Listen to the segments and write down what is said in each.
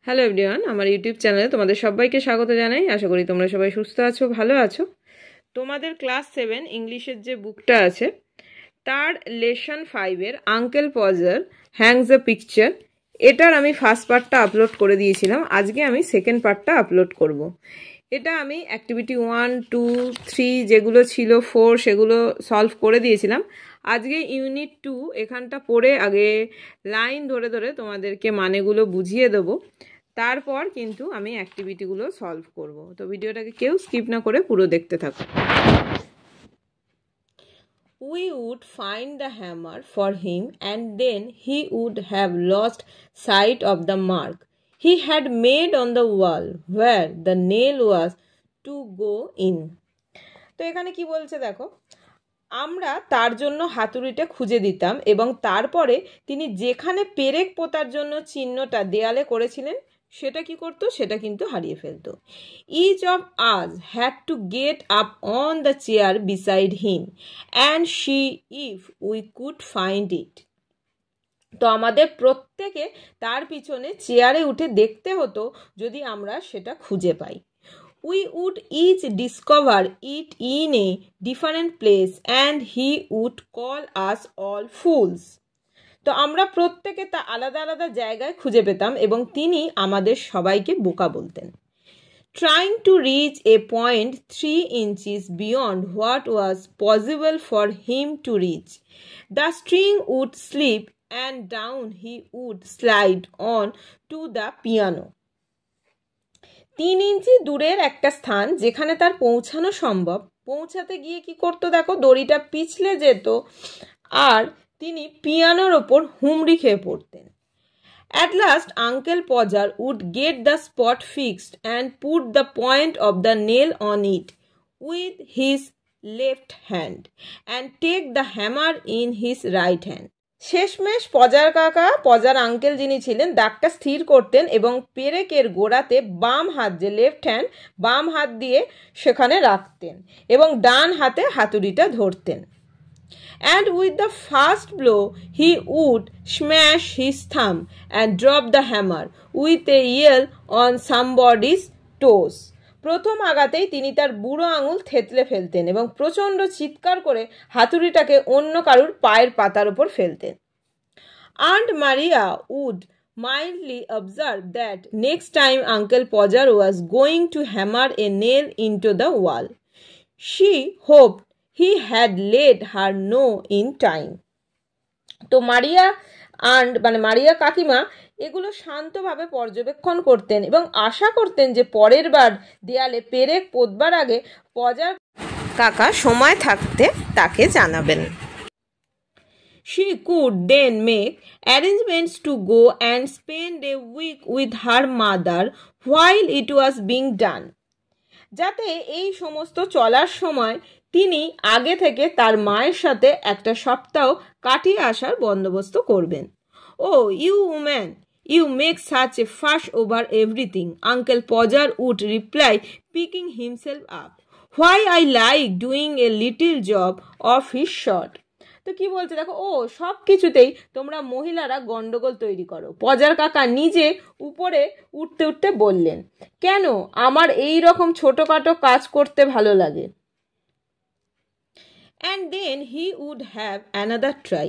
Hello everyone, আমার YouTube চ্যানেলে তোমাদের সবাইকে স্বাগত জানাই। আশা করি তোমরা সবাই সুস্থ আছো, ভালো আছো। তোমাদের ক্লাস 7 ইংলিশের যে বুকটা আছে তার লেসন 5-এর uncle Podger hangs a picture, এটার আমি ফার্স্ট পার্টটা আপলোড করে দিয়েছিলাম। আজকে আমি সেকেন্ড পার্টটা আপলোড করব। এটা আমি অ্যাক্টিভিটি 1, 2, 3 যেগুলো ছিল 4 সেগুলো সলভ করে দিয়েছিলাম। আজকে ইউনিট 2 এখানটা পড়ে আগে লাইন ধরে ধরে তোমাদেরকে মানেগুলো বুঝিয়ে দেবো, তারপর কিন্তু আমি অ্যাক্টিভিটিগুলো সলভ করব। তো ভিডিওটাকে কেউ স্কিপ না করে পুরো দেখতে থাকো। We would find the hammer for him and then he would have lost sight of the mark he had made on the wall where the nail was to go in. তো এখানে কি বলছে দেখো, আমরা তার জন্য হাতুড়িটা খুঁজে দিতাম এবং তারপরে তিনি যেখানে পেরেক পোতার জন্য চিহ্নটা দেয়ালে করেছিলেন সেটা কি করতো, সেটা কিন্তু হারিয়ে ফেলতো। Each of us had to get up on the chair beside him and see if we could find it. তো আমাদের প্রত্যেকে তার পিছনে চেয়ারে উঠে দেখতে হতো যদি আমরা সেটা খুঁজে পাই। We would each discover it in a different place and he would call us all fools. তো আমরা প্রত্যেকে তা আলাদা আলাদা জায়গায় খুঁজে পেতাম এবং তিনি আমাদের সবাইকে বোকা বলতেন। Trying to reach a point 3 inches beyond what was possible for him to reach, the string would slip and down he would slide on to the piano. 3 ইঞ্চি দূরের একটা স্থান যেখানে তার পৌঁছানো সম্ভব, পৌঁছাতে গিয়ে কি করতো দেখো, দড়িটা পিছলে যেত আর তিনি পিয়ানোর ওপর হুমড়ি খেয়ে পড়তেন। At last Uncle Podger would get the spot fixed and put the point of the nail on it with his left hand and take the hammer in his right hand. শেষমেশ পজার কাকা, পজার আঙ্কেল যিনি ছিলেন, দাগটা স্থির করতেন এবং পেরেকের গোড়াতে বাম হাত, যে লেফট হ্যান্ড, বাম হাত দিয়ে সেখানে রাখতেন এবং ডান হাতে হাতুড়িটা ধরতেন। And with the first blow he would smash his thumb and drop the hammer with a yell on somebody's toes. প্রথম আঘাতেই তিনি তার বুড়ো আঙুল থেতলে ফেলতেন এবং প্রচণ্ড চিৎকার করে হাতুড়িটাকে অন্য কারুর পায়ের পাতার উপর ফেলতেন। Aunt Maria would mildly observe that next time Uncle Podger was going to hammer a nail into the wall, she hoped he had let her know in time. তো মারিয়া আন্ট মানে মারিয়া কাকিমা এগুলো শান্তভাবে পর্যবেক্ষণ করতেন এবং আশা করতেন যে পরের বার দেয়ালে পেরেক পোতবার আগে পজার কাকা সময় থাকতে তাকে জানাবেন। She could then make arrangements to go and spend a week with her mother while it was being done, যাতে এই সমস্ত চলার সময় তিনি আগে থেকে তার মায়ের সাথে একটা সপ্তাহ কাটিয়ে আসার বন্দোবস্ত করবেন। Oh, you woman, you make such a fuss over everything, Uncle Podger would reply, picking himself up. Why, I like doing a little job of his sort. তো কি বলছে দেখো, ও সব কিছুতেই তোমরা মহিলারা গন্ডগোল তৈরি করো। পজার কাকা নিজে উপরে উঠতে উঠতে বললেন, কেন আমার এই রকম ছোটখাটো কাজ করতে ভালো লাগে। And then he would have another try.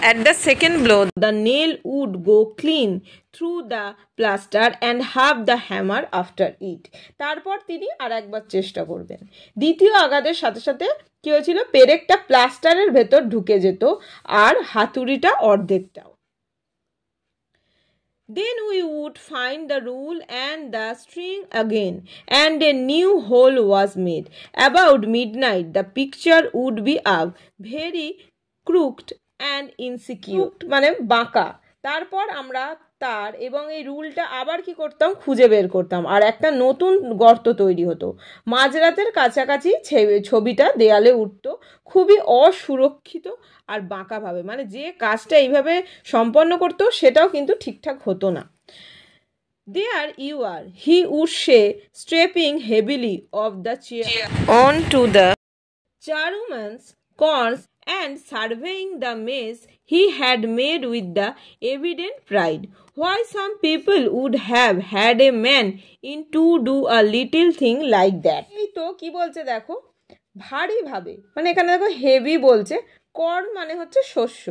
At the second blow, the nail would go clean through the plaster and have the hammer after it. তারপর তিনি আর একবার চেষ্টা করবেন। দ্বিতীয় আঘাতের সাথে সাথে কি হয়েছিল, পেরেকটা প্লাস্টারের ভেতর ঢুকে যেত আর হাতুড়িটা অর্ধেকটাও। Then we would find the rule and the string again, and a new hole was made. About midnight, the picture would be up, very crooked and insecure, মানে বাঁকা। তারপর আমরা তার এবং এই রুলটা আবার কি করতাম, খুঁজে বের করতাম আর একটা নতুন গর্ত তৈরি হতো। মাঝরাতের কাছাকাছি ছবিটা দেয়ালে উঠতো, খুবই অসুরক্ষিত আর বাঁকাভাবে, মানে যে কাজটা এইভাবে সম্পন্ন করতো সেটাও কিন্তু ঠিকঠাক হতো না। There you are, he would say, stepping heavily off the chair onto the chairwoman's corns and surveying the mess he had made with the evident pride. Why some people would have had a man in to do a little thing like that. এই তো কি বলছে দেখো, ভারীভাবে, মানে এখানে দেখো heavy বলছে, কর মানে হচ্ছে শস্য,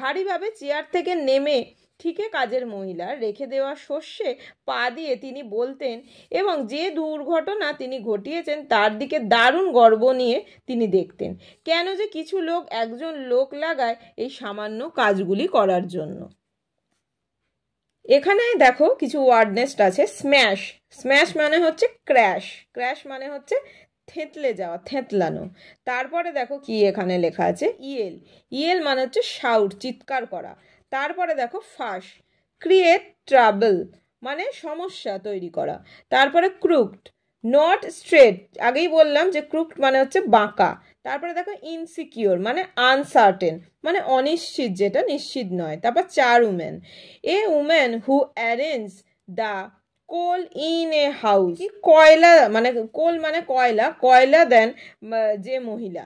ভারীভাবে চেয়ার থেকে নেমে ঠিকে কাজের মহিলার রেখে দেওয়া শস্যে পা দিয়ে তিনি বলতেন এবং যে দুর্ঘটনা তিনি ঘটিয়েছেন তার দিকে দারুণ গর্ব নিয়ে তিনি দেখতেন। কেন যে কিছু লোক একজন লোক লাগায় এই সামান্য কাজগুলি করার জন্য। এখানে দেখো কিছু ওয়ার্ড নেস্ট আছে। স্ম্যাশ, স্ম্যাশ মানে হচ্ছে ক্র্যাশ, ক্র্যাশ মানে হচ্ছে থেতলে যাওয়া, থেতলানো। তারপরে দেখো কি এখানে লেখা আছে, ইয়েল, ইয়েল মানে হচ্ছে শাউট, চিৎকার করা। তারপরে দেখো ফাঁস, ক্রিয়েট ট্রাবল মানে সমস্যা তৈরি করা। তারপরে ক্রুকড, নট স্ট্রেট, আগেই বললাম যে ক্রুকড মানে হচ্ছে বাঁকা। তারপরে দেখো ইনসিকিওর মানে আনসার্টেন, মানে অনিশ্চিত, যেটা নিশ্চিত নয়। তারপর চার women, a women who arrange the coal in a house, কয়লা মানে কোল মানে কয়লা, কয়লা দেন যে মহিলা।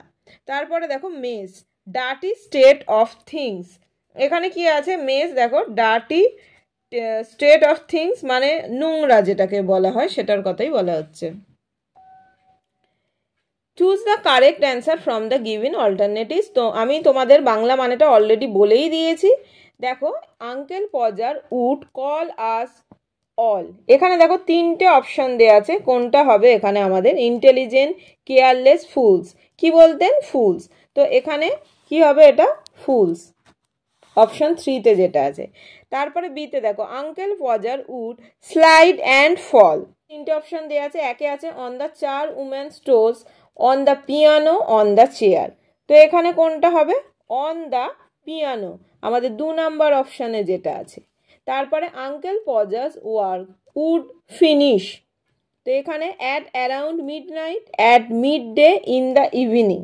তারপরে দেখো mess, dirty state of things, এখানে কি আছে মেস, দেখো ডার্টি স্টেট অফ থিংস মানে নোংরা যেটাকে বলা হয় সেটার কথাই বলা হচ্ছে। Choose the correct answer from the given alternatives. তো আমি তোমাদের বাংলা মানেটা অলরেডি বলেই দিয়েছি। দেখো uncle Podger would call us all, এখানে দেখো তিনটে অপশন দেওয়া আছে, কোনটা হবে এখানে আমাদের, ইন্টেলিজেন্ট, কেয়ারলেস, ফুলস। কি বলতেন, ফুলস। তো এখানে কি হবে, এটা ফুলস, অপশন 3-তে যেটা আছে। তারপরে বিতে দেখো uncle Podger would slide and fall, তিনটে অপশন দেওয়া আছে। একে আছে অন দ্য চার women stores, on the piano, on the chair. তো এখানে কোনটা হবে, অন দ্য পিয়ানো, আমাদের 2 নাম্বার অপশানে যেটা আছে। তারপরে আঙ্কেল পজাস ওয়ার্ক উড ফিনিশ, তো এখানে at around mid night, at mid day, in the evening.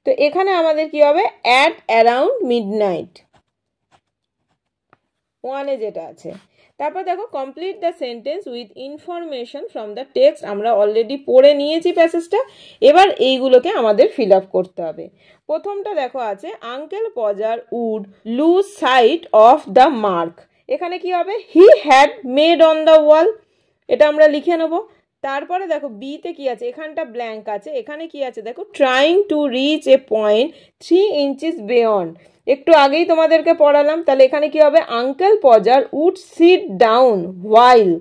তো এখানে আমাদের কি হবে, অ্যাট অ্যারাউন্ড মিড নাইট, 1-এ যেটা আছে। তারপর দেখো complete the sentence with information from the text, আমরা অলরেডি পড়ে নিয়েছি প্যাসেজটা, এবার এইগুলোকে আমাদের ফিল আপ করতে হবে। প্রথমটা দেখো আছে uncle Podger would lose sight of the mark, এখানে কি হবে, he had made on the wall, এটা আমরা লিখে নেব। তারপরে দেখো বিতে কি আছে, এখানটা ব্ল্যাঙ্ক আছে, এখানে কি আছে দেখো, trying to reach a point 3 inches beyond, একটু আগেই তোমাদেরকে পড়ালাম। তাহলে এখানে কি হবে, Uncle Podger would sit down while,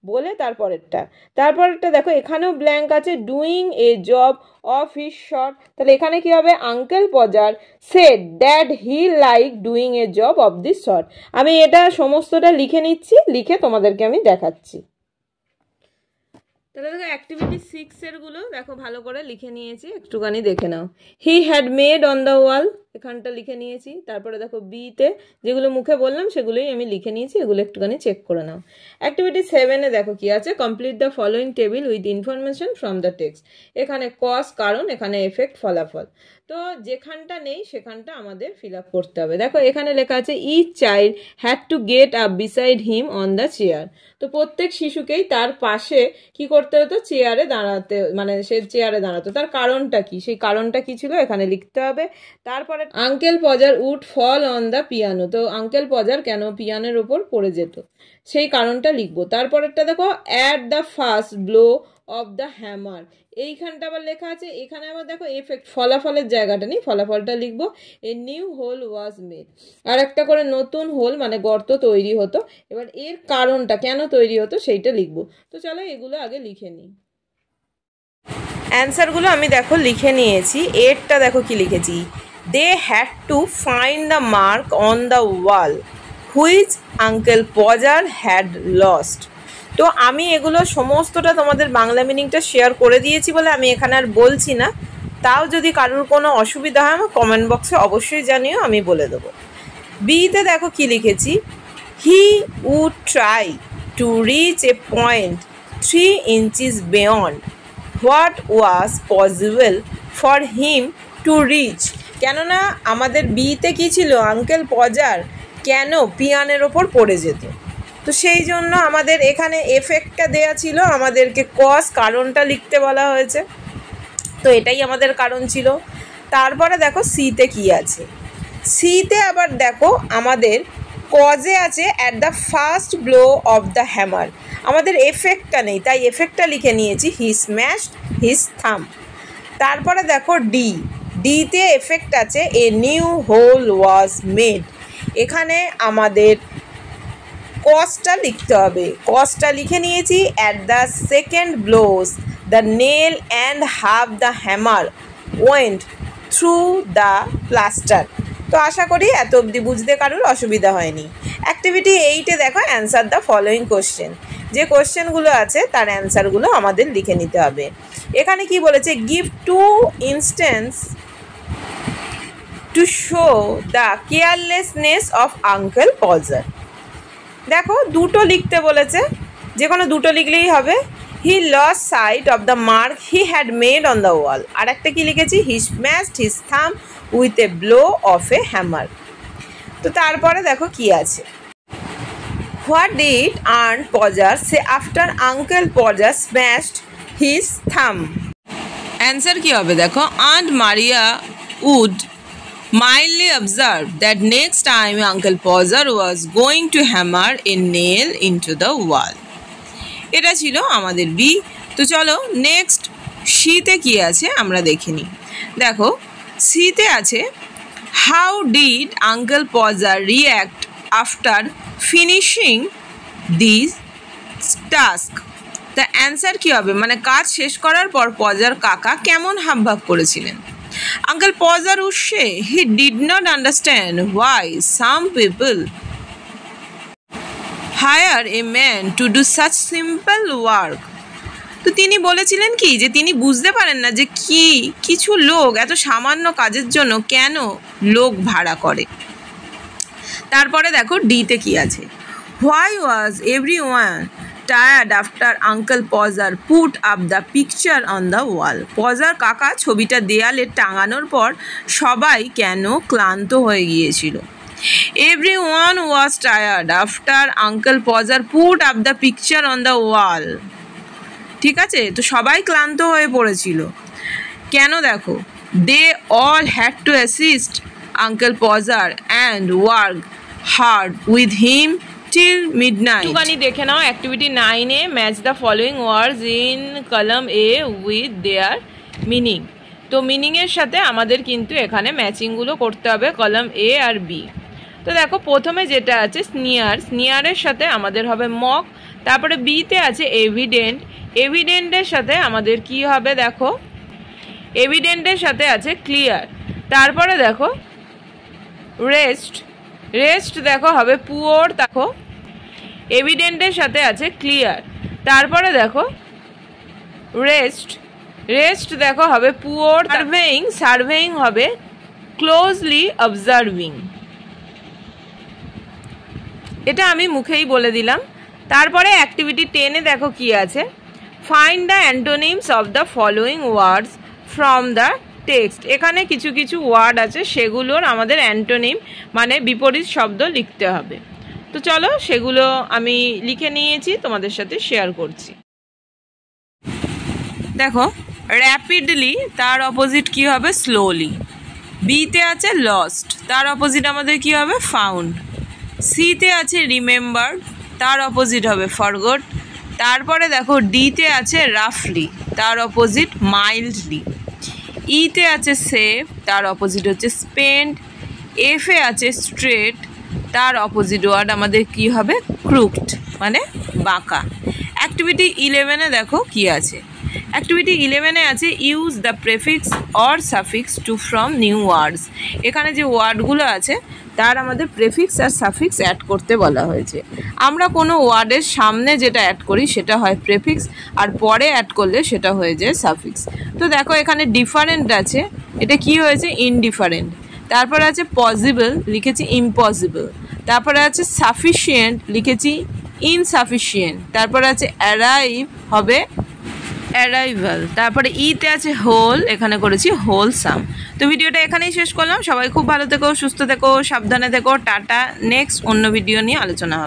বলে তারপরেরটা দেখো এখানেও ব্ল্যাঙ্ক আছে, doing a job of his shot, তাহলে এখানে কি হবে, Uncle Podger said that he like doing a job of this shot. আমি এটা সমস্তটা লিখে নিচ্ছি, লিখে তোমাদেরকে আমি দেখাচ্ছি। তাহলে দেখো অ্যাক্টিভিটি 6-এর গুলো দেখো ভালো করে লিখে নিয়েছি, একটুখানি দেখে নাও। He had made on the wall, এখানটা লিখে নিয়েছি। তারপরে দেখো বিতে যেগুলো মুখে বললাম সেগুলোই আমি লিখে নিয়েছি, এগুলো একটুখানি চেক করে নাও। অ্যাক্টিভিটি 7-এ দেখো কি আছে, complete the following table with information from the text, এখানে কজ কারণ, এখানে এফেক্ট ফলাফল। তো যেখানটা নেই সেখানটা আমাদের ফিল আপ করতে হবে। দেখো এখানে লেখা আছে each child had to get up beside him on the chair, তো প্রত্যেক শিশুকেই তার পাশে কি করতে হতো, চেয়ারে দাঁড়াতে, মানে সে চেয়ারে দাঁড়াতো, তার কারণটা কি, সেই কারণটা কি ছিল এখানে লিখতে হবে। তারপরে uncle Podger would fall on the piano, তো আঙ্কেল পজার কেন পিয়ানোর ওপর পড়ে যেত সেই কারণটা লিখবো। তারপরেরটা দেখো at the first blow of the hammer, এইখানটা আবার লেখা আছে, এখানে আবার দেখো এফেক্ট, ফলাফলের জায়গাটা নেই, ফলাফলটা লিখবো a new hole was made, আর একটা করে নতুন হোল মানে গর্ত তৈরি হতো। এবার এর কারণটা কেন তৈরি হতো সেইটা লিখবো। তো চলো এগুলো আগে লিখে নিই। অ্যান্সারগুলো আমি দেখো লিখে নিয়েছি। এরটা দেখো কি লিখেছি, they had to find the mark on the wall which uncle Podger had lost. তো আমি এগুলো সমস্তটা তোমাদের বাংলা মিনিংটা শেয়ার করে দিয়েছি বলে আমি এখানে আর বলছি না, তাও যদি কারোর কোনো অসুবিধা হয় আমার কমেন্ট বক্সে অবশ্যই জানিও, আমি বলে দেবো। বিতে দেখো কি লিখেছি, he would try to reach a point 3 inches beyond what was possible for him to reach, কেননা আমাদের বিতে কি ছিল, আঙ্কেল পজার কেন পিয়ানের ওপর পড়ে যেত, তো সেই জন্য আমাদের এখানে এফেক্টটা দেয়া ছিল, আমাদেরকে কজ কারণটা লিখতে বলা হয়েছে, তো এটাই আমাদের কারণ ছিল। তারপরে দেখো সিতে কি আছে, সিতে আবার দেখো আমাদের কজে আছে at the first blow of the hammer, আমাদের এফেক্টটা নেই তাই এফেক্টটা লিখে নিয়েছি হি স্ম্যাশড হিজ থাম। তারপরে দেখো ডিতে এফেক্ট আছে a new hole was made, এখানে আমাদের কজটা লিখতে হবে, কজটা লিখে নিয়েছি at the second blows the nail and half the hammer went through the plaster. তো আশা করি এত অবধি বুঝতে কারোর অসুবিধা হয়নি। অ্যাক্টিভিটি 8-এ দেখো অ্যান্সার দ্য ফলোয়িং কোশ্চেন, যে কোশ্চেনগুলো আছে তার অ্যান্সারগুলো আমাদের লিখে নিতে হবে। এখানে কি বলেছে, give 2 instances to show the carelessness of uncle Podger. দেখো দুটো লিখতে বলেছে, যে কোনো দুটো লিখলেই হবে। He lost sight of the mark he had made on the wall, আর একটা কি লিখেছি, he smashed his thumb with a blow of a hammer. তো তারপরে দেখো কি আছে, what did aunt Podger say after uncle Podger smashed his thumb. Answer কি হবে দেখো, aunt Maria would mildly observed that next time Uncle Pozzer was going to hammer a nail into the wall. এটা ছিল আমাদের B. তো চলো next সিতে কি আছে আমরা দেখে নিই। দেখো সিতে আছে how did uncle Podger react after finishing this task. The answer কী হবে, মানে কাজ শেষ করার পর পজার কাকা কেমন হাবভাব করেছিলেন। Uncle Pozzer would say he did not understand why some people hire a man to do such simple work. তো তিনি বলেছিলেন কি, যে তিনি বুঝতে পারেন না যে কিছু লোক এত সামান্য কাজের জন্য কেন লোক ভাড়া করে। তারপরে দেখো ডিতে কি আছে, why was everyone tired after Uncle Pozzer put up the picture on the wall. পজার কাকা ছবিটা দেয়ালে টাঙানোর পর সবাই কেন ক্লান্ত হয়ে গিয়েছিল। Everyone was tired after Uncle Pozzer put up the picture on the wall. ঠিক আছে, তো সবাই ক্লান্ত হয়ে পড়েছিল কেন, দেখো they all had to assist Uncle Pozzer and work hard with him till midnight. একটুখানি দেখে নাও অ্যাক্টিভিটি 9-এ match the following words in column A with their meaning. তো মিনিংয়ের সাথে আমাদের কিন্তু এখানে ম্যাচিংগুলো করতে হবে কলাম এ আর বি। তো দেখো প্রথমে যেটা আছে স্নিয়ার, স্নিয়ারের সাথে আমাদের হবে মক। তারপরে বিতে আছে এভিডেন্ট, এভিডেন্টের সাথে আমাদের কি হবে দেখো, এভিডেন্টের সাথে আছে ক্লিয়ার। তারপরে দেখো রেস্ট, রেস্ট দেখো হবে পুওর, দেখো এভিডেন্টের সাথে আছে ক্লিয়ার। তারপরে দেখো রেস্ট, রেস্ট দেখো হবে পুওর। সার্ভেইং, সার্ভেইং হবে ক্লোজলি অবজার্ভিং। এটা আমি মুখেই বলে দিলাম। তারপরে অ্যাক্টিভিটি 10-এ দেখো কি আছে, find the antonyms of the following words from the text. এখানে কিছু কিছু ওয়ার্ড আছে সেগুলোর আমাদের অ্যান্টোনিম মানে বিপরীত শব্দ লিখতে হবে। তো চলো সেগুলো আমি লিখে নিয়েছি, তোমাদের সাথে শেয়ার করছি। দেখো র্যাপিডলি, তার অপোজিট কি হবে স্লোলি। বিতে আছে লস্ট, তার অপোজিট আমাদের কি হবে ফাউন্ড। সিতে আছে রিমেম্বার্ড, তার অপোজিট হবে ফরগট। তারপরে দেখো ডিতে আছে রাফলি, তার অপোজিট মাইল্ডলি। ইতে আছে সেভ, তার অপোজিট হচ্ছে স্পেন্ড। এফে আছে স্ট্রেট, তার অপোজিট ওয়ার্ড আমাদের কি হবে ক্রুকড মানে বাঁকা। অ্যাক্টিভিটি 11-এ দেখো কি আছে, অ্যাক্টিভিটি 11-এ আছে use the prefix or suffix two from new words. এখানে যে ওয়ার্ডগুলো আছে তার আমাদের প্রেফিক্স আর সাফিক্স অ্যাড করতে বলা হয়েছে। আমরা কোনো ওয়ার্ডের সামনে যেটা অ্যাড করি সেটা হয় প্রেফিক্স, আর পরে অ্যাড করলে সেটা হয়ে যায় সাফিক্স। তো দেখো এখানে ডিফারেন্ট আছে, এটা কি হয়েছে ইনডিফারেন্ট। তারপরে আছে পসিবল, লিখেছি ইম্পসিবল। তারপরে আছে সাফিসিয়েন্ট, লিখেছি ইনসাফিসিয়েন্ট। তারপরে আছে অ্যারাইভ, হবে অ্যারাইভাল। তারপরে ইতে আছে হোল, এখানে করেছি হোলসাম। তো ভিডিওটা এখানেই শেষ করলাম। সবাই খুব ভালো থেকো, সুস্থ থেকো, সাবধানে থেকো। টাটা। নেক্সট অন্য ভিডিও নিয়ে আলোচনা হবে।